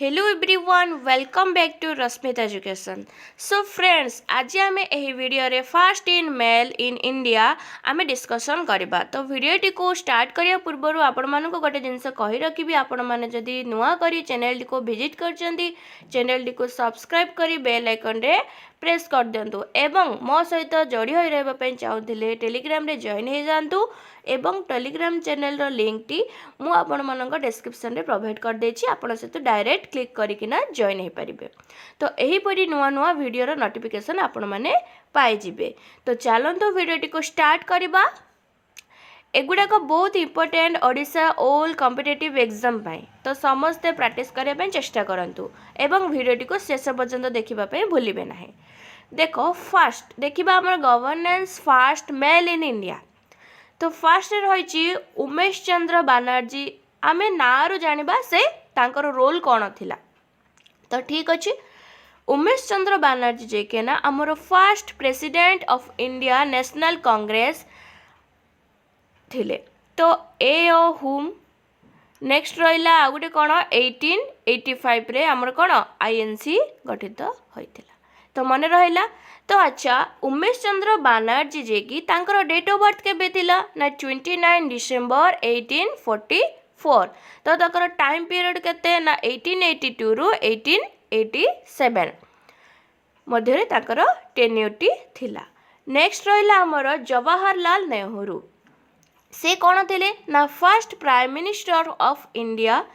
Hello everyone welcome back to Rashmit education. So friends आज आम यह वीडियो रे first in mail in India आम डिस्कसन करवा। तो वीडियोटी को स्टार्ट करने पूर्व आपण मानक गोटे जिनस कही रखी आपण मैंने जदि नुआ करी चैनल को विजिट कर चैनल को सब्सक्राइब कर बेल आइकन रे प्रेस कर दिंतु एवं मो सहित जोड़ी होई रहबा चाहूले टेलीग्राम रे जॉइन हो जातु एवं टेलीग्राम चैनल रो लिंक टी मु आपण मानक डिस्क्रिप्शन रे प्रोवाइड कर देछि आपण सहित डायरेक्ट क्लिक करिकिना जॉइन हो पारिबे। तो एही परी नुआ नुआ वीडियो रो नोटिफिकेशन आपण माने पाई जिबे। तो चलंतु वीडियोटी को स्टार्ट करबा। एगुड़ाक बहुत important Odisha all competitive exam पाई। तो समस्ते प्रैक्टिस करने पे चेष्टा करंतु एवं वीडियोटी को शेष पर्यंत देखा भूलिबे नहीं। देखो फर्स्ट देखिबा हमर governance first male in India. तो फर्स्ट रही उमेश चंद्र बनर्जी। आमे नारू जानिबा से तांकर रोल कौन थिला। तो ठीक अच्छे उमेश चंद्र बनर्जी जे के ना हमर first president of India national Congress थिले। तो ए ओ हुम नेक्स्ट रहिला आ गुटे कौन 1885 रे हमर कौन आईएनसी गठित होइथिला। तो मन रहिला। तो अच्छा उमेश चंद्र बनर्जी जे की तांकर डेट ऑफ बर्थ केबे थिला ना 29 डिसेंबर 1844। तो तांकर टाइम पीरियड केते ना 1882 रु 1887 मध्य रे तांकर टेन्योटी थिला। नेक्स्ट रहिला हमर जवाहरलाल नेहरू। से कौन थे ना first prime minister of India.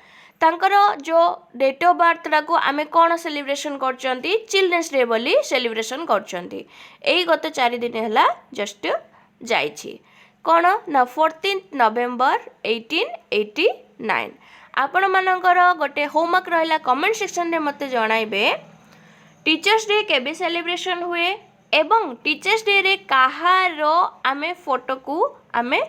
तांकर जो डेट ऑफ बर्थ को आमे कौन सेलिब्रेशन करचंती चिल्ड्रेन्स डे बोली सेलिब्रेशन करचंती। एई गत 4 दिन हैला जस्ट जाइछि कौन ना 14 नवेम्बर 1889। आपण मानकर गोटे होमवर्क रहिला कमेंट सेक्शन रे मते जणाइबे टीचर्स डे केबे सेलिब्रेशन हुए एवं टीचर्स डे रे काहारो आमे फोटो को आमे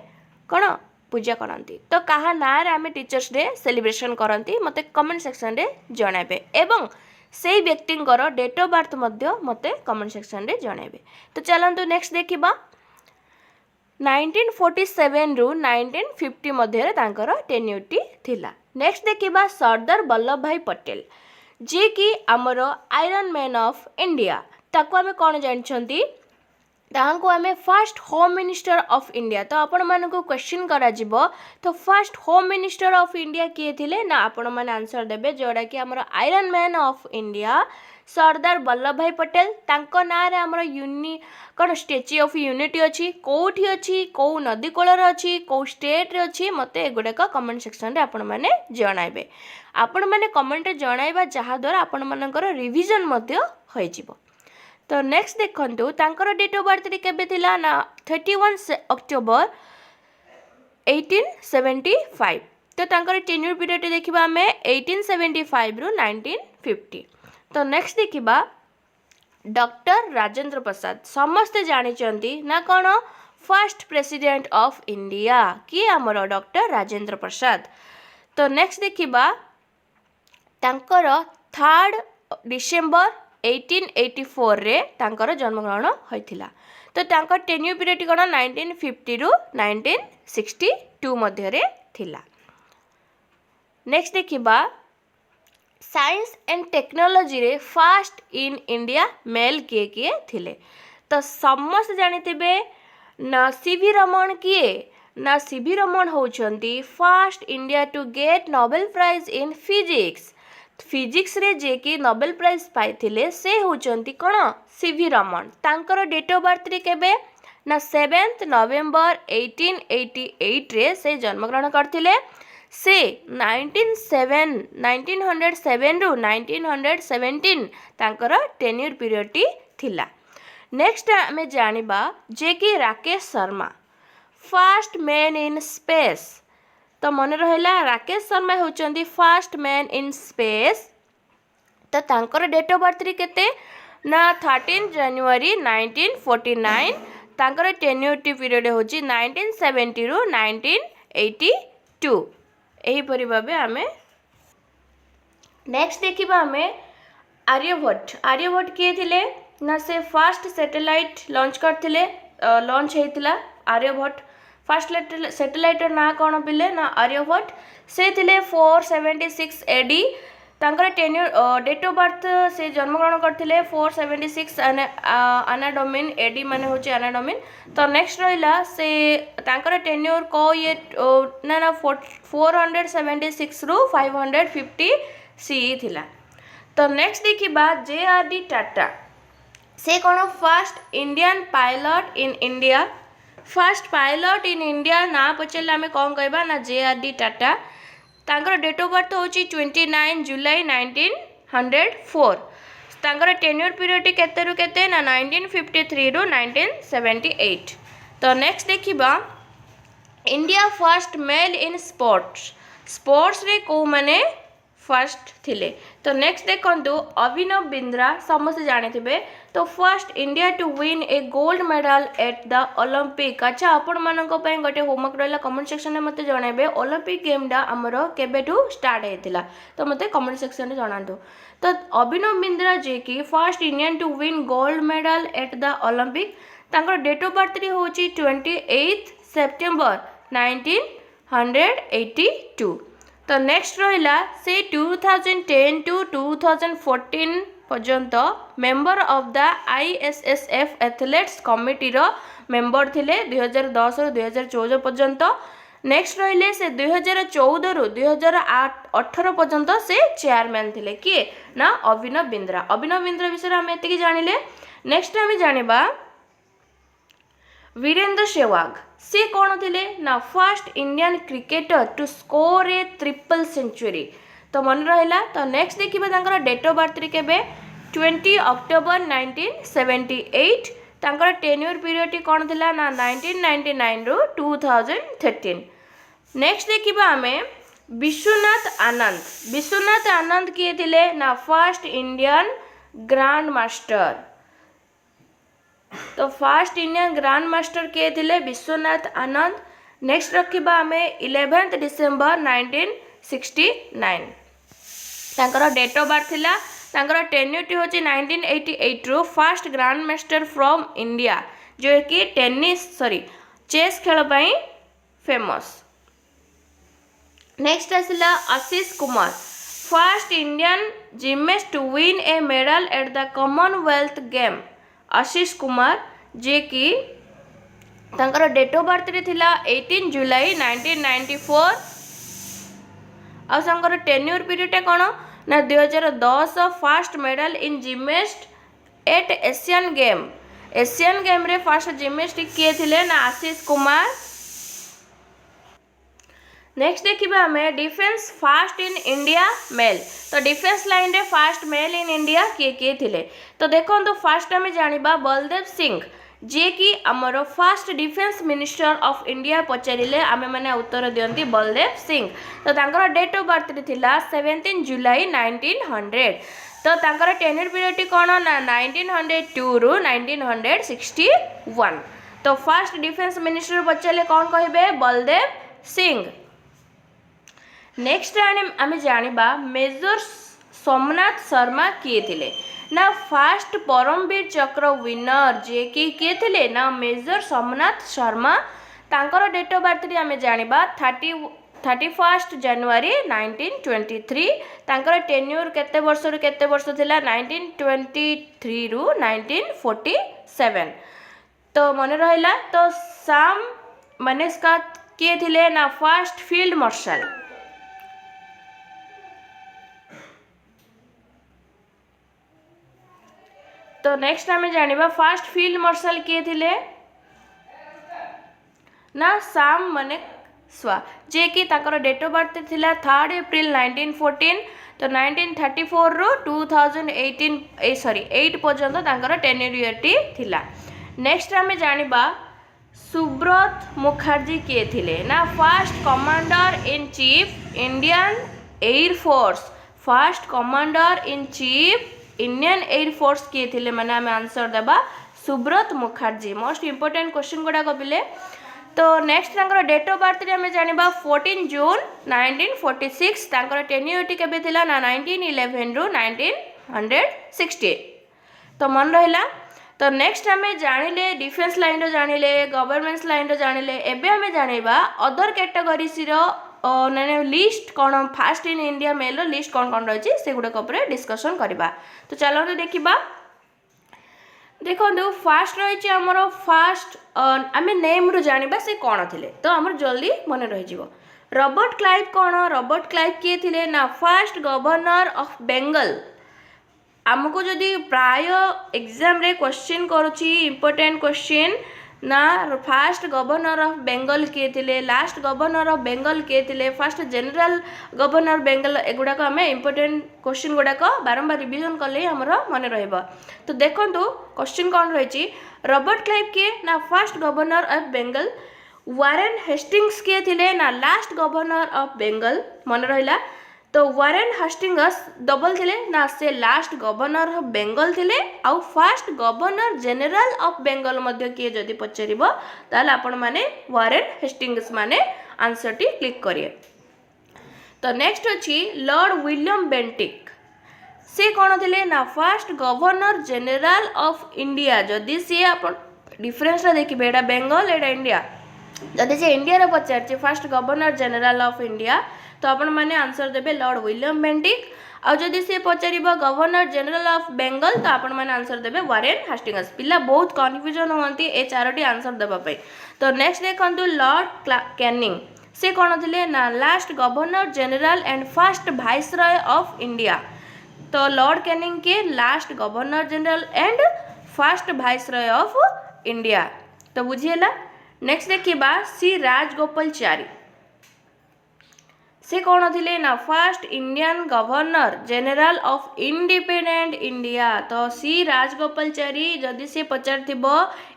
कौन पूजा करती। तो कहा ना आमे टीचर्स डे सेलिब्रेशन करती मते कमेंट सेक्शन रे जणाइबे एवं से व्यक्तिंकर डेट ऑफ बर्थ मध्य मते कमेंट सेक्शन रे जणाइबे। तो चलंतु नेक्स्ट देखिबा 1947 रु 1950 मध्य रे तांकर टेन्योटी थिला। नेक्स्ट देखिबा सरदार वल्लभ भाई पटेल जे कि हमर आयरन मैन ऑफ इंडिया। ताको आमे कोन जानछंती तांको आमे first home minister of India. तो आपण मानको क्वेश्चन करा जिवो तो first home minister of India किए थिले ना आपण माने आंसर देबे जोड़ा कि हमर iron man of India Sardar Vallabh भाई पटेल। तांको ना रे हमर कौन स्टैच्यू ऑफ यूनिटी अच्छी कोठी अच्छी कौ नदी कूल अच्छी कौ स्टेट रे अच्छी मते एगुड़ाक कमेंट सेक्शन रे आपण माने जणाइबे। आपण माने कमेंट रे जणाइबा जहा द्वारा आपण मानकर रिवीजन मध्य होई जिवो। तो नेक्स्ट देखंतु तांकर डेट ऑफ बर्थ केबे थिला ना 31 अक्टोबर 1875। तो तांकर टेन्योर पीरियड देखिबा हमें 1875 रु 1950। तो नेक्स्ट देखिबा डॉक्टर राजेंद्र प्रसाद। समस्ते जानिचंती ना कौन फर्स्ट प्रेसिडेंट ऑफ इंडिया कि हमर डॉक्टर राजेंद्र प्रसाद। तो नेक्स्ट देखिबा तांकर 3 डिसेंबर 1884 रे तांकर जन्मग्रहण होइथिला। तो तांकर टेन्योर पीरियड कौन 1950 रु 1962 मध्य रे थिला। नेक्स्ट देखिबा साइंस एंड टेक्नोलॉजी रे फर्स्ट इन इंडिया मेल किए थिले। तो समस्त जानिथिबे ना सीवी रमन किए ना सीवी रमन होउचंती first India to get Nobel prize in physics. Physics रे जे कि नोबेल प्राइज पाइथिले से होचंती कोन सीवी रमन। तांकर डेट ऑफ बर्थ रे केबे ना 7 नवेम्बर 1888 रे से जन्मग्रहण करथिले। से 1907 रु 1917 तांकर टेन्योर पीरियड थिला। नेक्स्ट आमे जानिबा जे कि Rakesh Sharma first man in space. तो मन रहिला राकेश शर्मा होचंती फर्स्ट मैन इन स्पेस। तो तांकर डेट ऑफ बर्थ रे केते ना 13 जनवरी 1949। तांकर टेन्योरिटी पीरियड होची 1970 रु 1982। एही परि भाबे आमे नेक्स्ट देखिबा हमें आर्यभट्ट। आर्यभट्ट किए थिले ना से फर्स्ट सैटेलाइट लॉन्च करथिले लॉन्च हेतिला आर्यभट्ट। फर्स्ट सैटेलाइट ना कौन पिले ना आर्यभट्ट। से थिले 476 एडी तांकर टेन्यूर डेट ऑफ बर्थ से जन्मग्रहण करते 476 आनाडोमिन एडी माने होची आनाडोमिन। तो नेक्स्ट रहिला से तांकर टेन्यूर को ये ना ना 476 रु 550 सीई थिला। तो नेक्स्ट देखिबा JRD टाटा से कौन first Indian pilot in India. First pilot in India ना पचारे आम कौन कहबा ना JRD टाटा। तांकर डेट ऑफ बर्थ होची 29 जुलाई 1904। तांकर टेन्योर पीरियड केते रु केते ना 1953 रु 1978। तो नेक्स्ट देखिबा India first male in sports. Sports रे को माने फर्स्ट थिले। तो नेक्स्ट देखंतु अभिनव बिंद्रा समस्त जानिथिबे। तो first India to win a gold medal at the Olympic. अच्छा आपण मानक पय गोटे होमवर्क रहला कमेंट सेक्शन में मते जणाइबे ओलंपिक गेम डा हमरो केबेटू स्टार्ट हेतिला। तो मते कमेंट सेक्शन में जणांतु। तो अभिनव बिंद्रा जे की first Indian to win gold medal at the Olympic तांकर डेट ऑफ बर्थ रे होची 28 सेप्टेम्बर 1982। तो नेक्स्ट रहिला से 2010 टू 2014 पर्यंत member of the ISSF athletes committee रो मेंबर थिले 2010 रु 2014 पर्यंत। नेक्स्ट रहिले से 2014 रु 2018 पर्यंत से चेयरमैन थिले किए ना अभिनव बिंद्रा। अभिनव बिंद्रा विषय आम एति जानिले। नेक्स्ट आम जानिबा वीरेंद्र सहवाग से कौन थिले ना first Indian cricketer to score a triple century. तो मन रहिला। तो नेक्स्ट देखिबा तांकर डेट ऑफ बर्थ रे केबे 20 अक्टोबर 1978। तांकर टेन्योर पीरियड कौन थिला ना 1999 रु 2013। नेक्स्ट देखिबा आमे विश्वनाथ आनंद। विश्वनाथ आनंद किए थिले ना फर्स्ट इंडियन ग्रैंड मास्टर। तो फर्स्ट इंडियन ग्रैंड मास्टर किए थिले विश्वनाथ आनंद। नेक्स्ट रखिबा आमे 11 डिसेंबर 1969 तांकर डेट ऑफ बर्थ थिला। तांकर टेन्यूटी होची 1988 रु first grandmaster from India जो कि चेस खेल पई फेमस। नेक्स्ट आसिला Ashish Kumar first Indian gymnast to win a medal at the Commonwealth game. Ashish Kumar जे कि तांकर डेट ऑफ बर्थ रे थिला 18 जुलाई 1994 और तांकर टेन्योर पीरियड कौन ना 2010 first medal in gymnast at Asian game. Asian game रे फर्स्ट जिमनास्ट किए थिले ना आशीष कुमार। नेक्स्ट देखिबा हमें defence first in India male. तो डिफेंस लाइन रे फर्स्ट मेल इन इंडिया किए किए थिले। तो देखो तो फर्स्ट आम जानिबा बलदेव सिंह जे कि आमर first defence minister of India पचारे आमे माने उत्तर दियंती बलदेव सिंह। तो तांकर डेट ऑफ बर्थ रे थिला 17 जुलाई 1900। तो तांकर टेन्योर पीरियड कौन ना 1902 रु 1961। तो फर्स्ट डिफेंस मिनिस्टर पचारे कौन कहिबे बलदेव सिंह। नेक्स्ट आम जानिबा मेजर सोमनाथ शर्मा किए थिले ना फर्स्ट परमवीर चक्र विनर जे कि किए थिले ना मेजर सोमनाथ शर्मा। तांकर डेट ऑफ बर्थ रे आम जानिबा 31 जनवरी 1923। तांकर टेन्योर केते वर्ष रु केते वर्ष थिला 1923 रु 1947। तो मन रहिला। तो सैम मानेकशॉ किए थिले ना फर्स्ट फील्ड मार्शल। तो नेक्स्ट आम जानिबा फर्स्ट फील्ड मार्शल किए थिले ना सैम मानेकशॉ जे कि ताकर डेट ऑफ बर्थ थिला 3 अप्रैल 1914। तो 1934 रु 2018 पर्यंत तांकर टेन्योरिटी थिला। नेक्स्ट आम जानिबा सुब्रत मुखर्जी किए थिले ना first commander in chief Indian Air Force. First commander in chief Indian Air Force किए थिले माने आम आंसर देबा Subroto Mukherjee. Most important question गुडा कबिले। तो नेक्स्ट तांकर डेट ऑफ बर्थ रे आम जानिबा 14 जून 1946। तांकर टेन्योरिटी केबे थिला ना 1911 रु 1960। तो मन रहिला। तो नेक्स्ट आम जानिले डिफेंस लाइन रो जानिले गवर्नमेंट लाइन रो जानिले। एबे आम जानिबा अदर कैटेगरीज रो लिस्ट कौन first in India male list कौन कौन रही से गुड़ाक डिस्कसन करवा। तो चलते देखा देखो फास्ट रही आमर फास्ट आम नेम रु जाना से कौन थे तो आमर जल्दी मन रही। रॉबर्ट क्लाइव कौन रॉबर्ट क्लाइव किए थे ना फास्ट गवर्नर ऑफ बेंगल। आमको जदि प्राय एग्जाम रे क्वेश्चन करुच्ची इंपोर्टेंट क्वेश्चन ना फास्ट गवर्नर ऑफ बेंगल किए थे लास्ट गवर्नर ऑफ बेंगल किए थे फास्ट जनरल गवर्नर बेंगल एगुड़ाक आम इंपोर्टेंट क्वेश्चन गुड़ाक बारंबार रिविजन कले आमर मन रहिबो। तो देखो क्वेश्चन कौन रही रॉबर्ट क्लाइव किए ना fast governor of Bengal. Warren Hastings किए थे ना लास्ट गवर्नर ऑफ बेंगल मन रहा। तो वारेन हेस्टिंग्स डबल थे ना से लास्ट गवर्नर ऑफ बेंगल थे आउ fast governor general of Bengal किए जदि पचार ताल आपण माने वारेन हेस्टिंग्स माने आंसर टी क्लिक करिए। तो नेक्स्ट अच्छी लॉर्ड विलियम बेंटिक से कौन थे ना fast governor general of India. जदि सी आप डिफरेंस देखिए एटा बेंगल एटा इंडिया जदि से India Pachar fast governor general of India तो आपण मैंने आंसर देबे लॉर्ड विलियम बेंटिक। आउ जदि से पचार गवर्नर जनरल ऑफ बेंगल तो आपण मैंने आंसर देबे वारेन हेस्टिंग्स। पिला बहुत कन्फ्यूजन होती ए चारोटी आंसर देवाई। तो नेक्स्ट देखो लॉर्ड कैनिंग से कौन थे ना last governor general and fast viceroy of India. तो लॉर्ड कैनिंग के last governor general and fast viceroy of India. तो बुझीला। नेक्स्ट देखिबा सी राजगोपालचारी से कौन थे ना fast Indian governor general of independent India. तो सी राजगोपालचारी जदि से पचार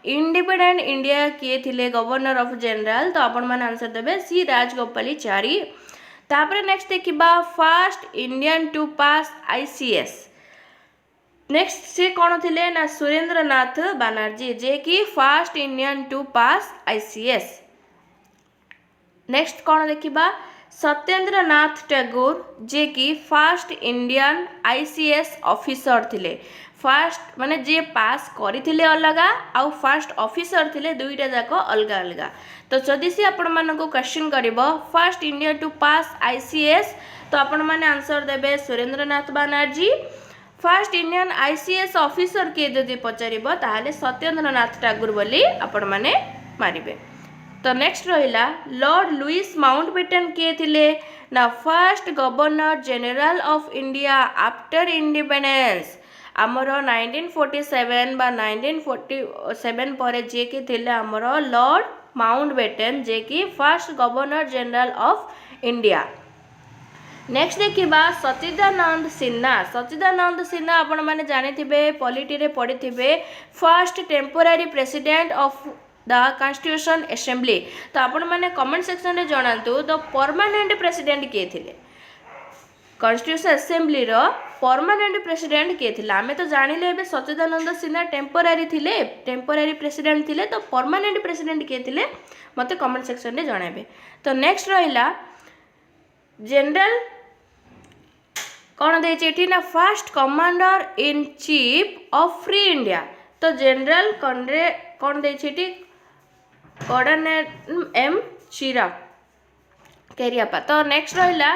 इंडिपेंडेंट इंडिया किए थे गवर्नर ऑफ जनरल तो आपण मैंने आंसर देबे सी राजगोपालचारी। तापर नेक्स्ट देखिबा first Indian to pass ICS। Next से कौन थे ना सुरेंद्रनाथ बनर्जी जे कि first Indian to pass ICS। Next कौन देखिबा सत्येंद्रनाथ टैगोर जे कि फास्ट इंडियन ICS ऑफिसर थिले। फास्ट माने जे पास करथिले अलगा आउ फास्ट ऑफिसर थिले दुईटा जाक अलगा अलगा। तो जदि से आपण मानको क्वेश्चन करिवो first India to pass ICS तो आपण माने आंसर देबे Surendranath Banerjee. First Indian ICS officer किए जदि पचारिबो ताहाले सत्येंद्रनाथ टैगोर बोली आपण माने मारिबे। तो नेक्स्ट रहिला लॉर्ड लुईस माउंटबेटन किए थे ना fast governor general of India after independence. आमर 1947 बा 1947 पर जे कि थे आमर लॉर्ड माउंटबेटन जे कि fast governor general of India. Next देखिबा सच्चिदानंद सिन्हा। सच्चिदानंद सिन्हा आपण माने जानि थिबे पॉलिटी रे पढ़ी थिबे first temporary president of the constitution assembly. तो आपण मैंने कमेंट सेक्शन में जनातु द परमानेंट प्रेसिडेंट किए थे कॉन्स्टिट्यूशन असेंबली रो परमानेंट प्रेसिडेंट किए थे। आमे तो जानिले एबे सच्चिदानंद सिन्हा टेम्पोरारी थिले टेम्पोरारी प्रेसिडेंट थिले तो परमानेंट प्रेसिडेंट किए थे मते कमेंट सेक्शन में जणाबे। तो नेक्स्ट रहिला जनरल कौन देछि ना fast commander in chief of free India. तो जनरल कौन देछि कर्नल M चिराग केरियापा। तो नेक्स्ट रहिला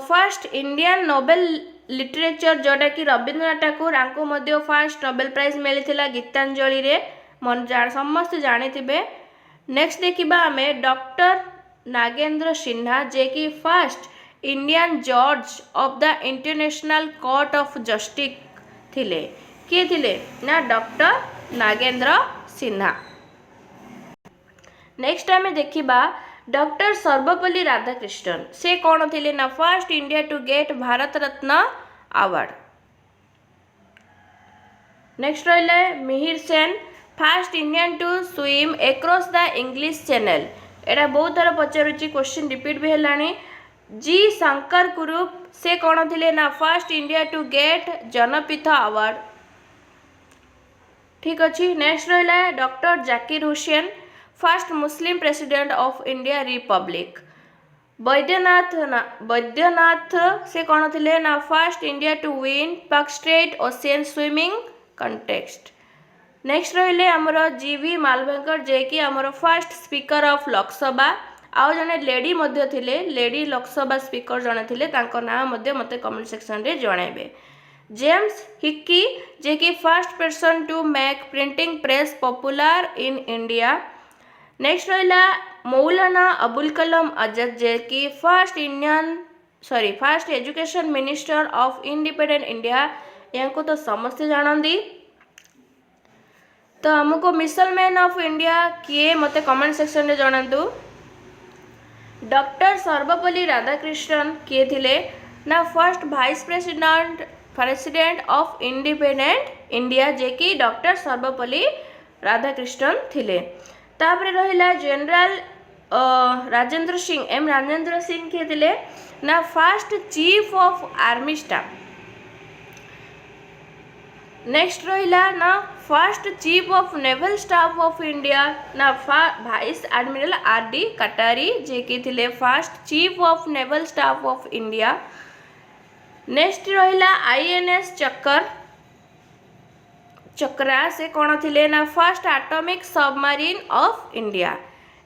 फर्स्ट इंडियन नोबेल लिटरेचर जोटा कि रवींद्रनाथ ठाकुर आंको मध्य फर्स्ट नोबेल प्राइज मिलता गीतांजलि रे मन समस्त जानी थे। नेक्स्ट देखिबा आमे डॉक्टर नागेंद्र सिन्हा जे कि फर्स्ट इंडियन जज of the international court of justice थिले किए थिले ना डॉक्टर नागेंद्र सिन्हा। नेक्स्ट आमे देखिबा डॉक्टर सर्वपल्ली राधाकृष्णन से कौन थे ना first India to get Bharat Ratna award. Next रहिले Mihir Sen first Indian to swim across the English Channel. एटा बहुत थर पचारुची क्वेश्चन रिपीट भी हेलानी। जी शंकर कुरूप से कौन थे ना first India to get Jnanpith award. ठीक अच्छे। नेक्स्ट रहा doctor Zakir Hussain first Muslim president of India republic. Vaidyanath से कौन थे ना first India to win Palk strait ocean swimming contest. Next रहिले आमर GV मालभेंकर जे कि आमर फर्स्ट स्पीकर ऑफ लोकसभा आउ जने लेडी मध्य थिले लेडी लोकसभा स्पीकर जने थिले तांको नाम मध्य मते कमेंट सेक्शन रे जणाइबे। जेम्स हिक्की जे कि first person to make printing press popular in India. Next रहिला मौलाना अबुल कलाम आजाद जे कि first education minister of independent India. यहाँ तो समस्ते जानती। तो हमको मिसाइल मैन ऑफ इंडिया किए मते कमेंट सेक्शन रे जणातु। डॉक्टर सर्वपल्ली राधाकृष्णन किए थिले ना first vice president of independent India जे कि डॉक्टर सर्वपल्ली राधाकृष्णन थिले। तापर रहिला जनरल राजेंद्र सिंह किए थिले ना first chief of army staff. Next रहिला ना first chief of naval staff of India ना वाइस एडमिरल आर.डी. कटारी जे कि थिले first chief of naval staff of India. Next रहिला आईएनएस चक्रा से कौन थिले ना first atomic submarine of India.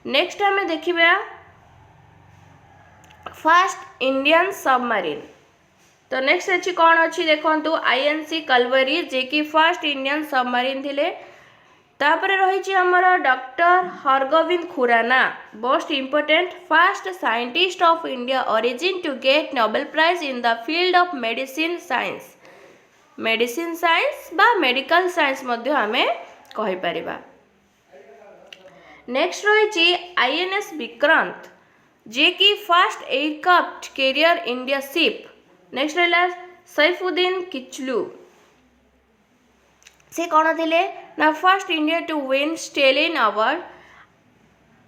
Next हमें देखिबा फर्स्ट इंडियन सबमरीन। तो नेक्स्ट अच्छी कौन अच्छी देखो आईएनसी कलवरी जे कि फर्स्ट इंडियन सबमरीन थिले। तापर रही आमर doctor Hargobind Khorana most important first scientist of India origin to get Nobel prize in the field of medicine science बा मेडिकल साइंस मध्य आमे कहि परिबा। नेक्स्ट रही आईएनएस विक्रांत जे कि first aircraft carrier India ship. Next रहा सैफुद्दीन किचलू से कौन थे ना first India to win Stalin award.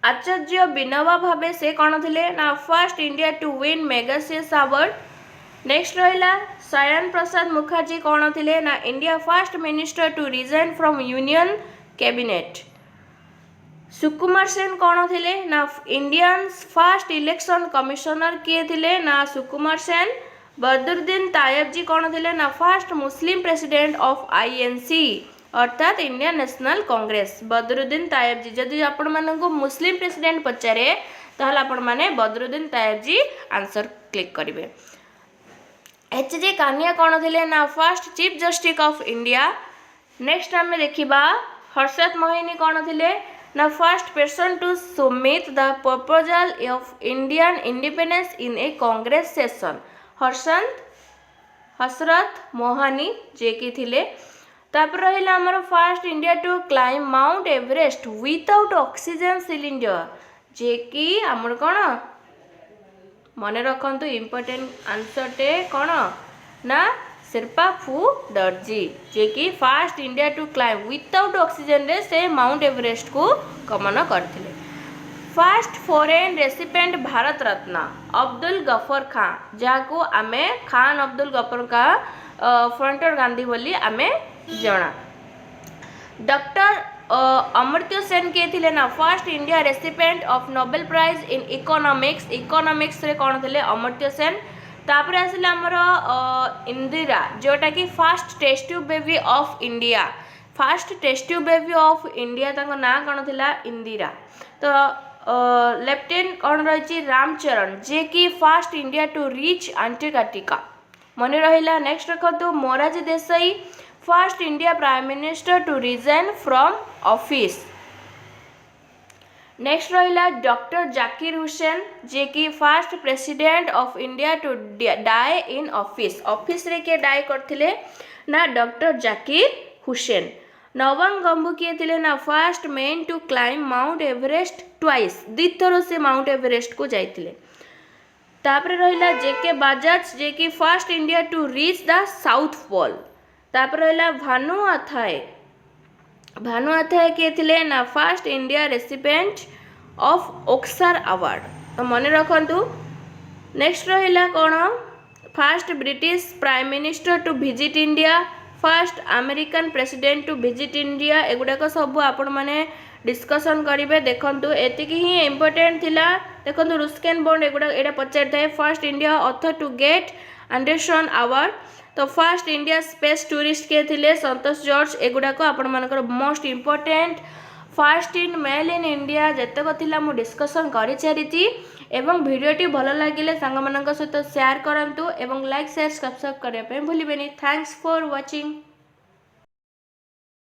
Acharya Vinoba Bhave से कौन थे ना first India to win Magsaysay award. Next रहा सयन प्रसाद मुखर्जी कौन थे ना India first minister to resign from union cabinet. Sukumar Sen कौन थे ना इंडियन फर्स्ट इलेक्शन कमिश्नर किए थे ना सुकुमार सेन। बदरुद्दीन तायब जी कौन थे ना first Muslim president of INC अर्थात इंडियन नेशनल कांग्रेस। बदरुद्दीन तायब जी जदि आपण माननको मुस्लिम प्रेसिडेंट पचारे ताहले आपण माने बदरुद्दीन तायब जी आंसर क्लिक करेंगे। एच.जे. कानिया कौन थे ना first chief justice of India. Next आम देखा हर्षद मोहिनी कौन थे ना first person to submit the proposal of Indian independence in a Congress session. Hasrat Mohani जे कि थिले। तापर रहिला हमर first India to climb Mount Everest without oxygen cylinder जे कि हमर कोन मने रखंतु इंपोर्टेंट आंसर टे कोन ना शेरपा फू दर्जी जे कि first India to climb without oxygen रे से माउंट एवरेस्ट को गमन करथिले। First foreign recipient Bharat Ratna Abdul Ghaffar Khan जहाँ आमे खान अब्दुल गफर का फ्रंटर गांधी बोली आमे जना। डॉक्टर अमर्त्य सेन किए थे ना first India recipient of Nobel prize in economics रे कौन थे अमर्त्य सेन। तापर आसिला हमर इंदिरा जोटा कि first test tube baby of India. First test tube baby of India तांको ना कौन थिला इंदिरा। तो लेफ्टिनेंट कौन रही रामचरण जे कि first India to reach Antarctica मन रहा। नेक्स्ट रखो Morarji Desai first India prime minister to resign from office. Next रहा डॉक्टर जाकिर हुसैन जे कि first president of India to die in office रे के डाई करथिले ना डॉक्टर जाकिर हुसैन। नवंग गंभू किए थे ना first man to climb Mount Everest twice द्विथर से माउंट एवरेस्ट को जाइए। तापर रहिला जेके बाजाज जे कि first India to reach the South Pole. तापर रहिला भानु अथाय किए थे ना first India recipient of Oscar award तो मन रखु। नेक्स्ट रहिला कौन first British prime minister to visit India first American president to visit India एगुड़ाक सब आपण मैंने डिस्कसन करेंगे। देखु एतिक ही इम्पोर्टेंट थिला। देखो रुस्केन बॉन्ड एगुड़ा यहाँ पचार था first India author to get Andersen award. तो फर्स्ट इंडिया स्पेस टूरिस्ट किए थे संतोष जॉर्ज एगुड़ाक आपण मानकर most important. First in male in India जेतक थिला मु डिस्कसन करि छारिछि एवं वीडियोटी भल लगिले सांग मानक सहित शेयर करंतु एवं लाइक शेयर सब्सक्राइब करिया पे भूलिबेनी। Thanks for watching.